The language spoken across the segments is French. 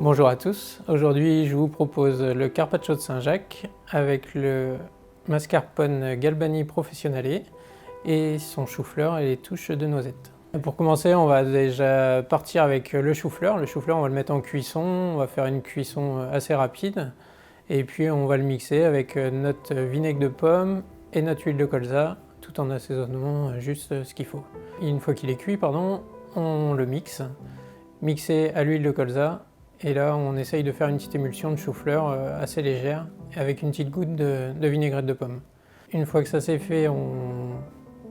Bonjour à tous, aujourd'hui je vous propose le carpaccio de Saint-Jacques avec le mascarpone Galbani Professionale et son chou-fleur et les touches de noisettes. Pour commencer, on va déjà partir avec le chou-fleur. Le chou-fleur, on va le mettre en cuisson, on va faire une cuisson assez rapide et puis on va le mixer avec notre vinaigre de pomme et notre huile de colza tout en assaisonnant juste ce qu'il faut. Une fois qu'il est cuit, on le mixe, mixé à l'huile de colza. Et là, on essaye de faire une petite émulsion de chou-fleur assez légère avec une petite goutte de vinaigrette de pomme. Une fois que ça c'est fait, on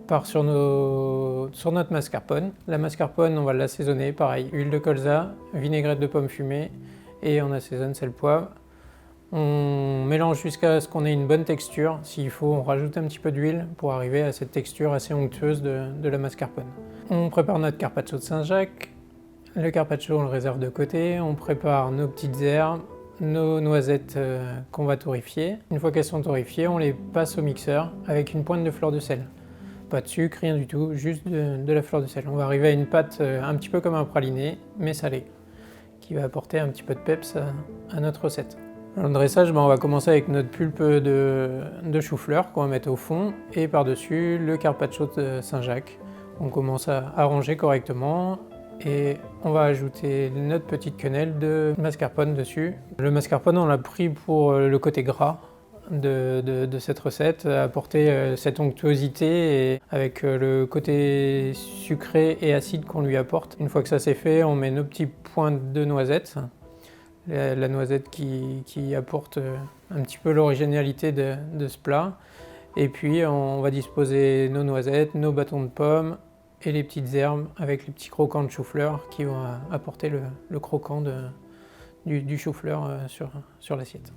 part sur notre mascarpone. La mascarpone, on va l'assaisonner, pareil, huile de colza, vinaigrette de pomme fumée et on assaisonne sel, poivre. On mélange jusqu'à ce qu'on ait une bonne texture. S'il faut, on rajoute un petit peu d'huile pour arriver à cette texture assez onctueuse de la mascarpone. On prépare notre carpaccio de Saint-Jacques. Le carpaccio, on le réserve de côté, on prépare nos petites herbes, nos noisettes qu'on va torréfier. Une fois qu'elles sont torréfiées, on les passe au mixeur avec une pointe de fleur de sel. Pas de sucre, rien du tout, juste de la fleur de sel. On va arriver à une pâte un petit peu comme un praliné, mais salé, qui va apporter un petit peu de peps à notre recette. Dans le dressage, on va commencer avec notre pulpe de chou-fleur qu'on va mettre au fond et par-dessus le carpaccio de Saint-Jacques. On commence à arranger correctement. Et on va ajouter notre petite quenelle de mascarpone dessus. Le mascarpone, on l'a pris pour le côté gras de cette recette, apporter cette onctuosité et avec le côté sucré et acide qu'on lui apporte. Une fois que ça c'est fait, on met nos petits pointes de noisettes. La noisette qui apporte un petit peu l'originalité de ce plat. Et puis on va disposer nos noisettes, nos bâtons de pommes, et les petites herbes avec les petits croquants de chou-fleur qui vont apporter le croquant du chou-fleur sur l'assiette.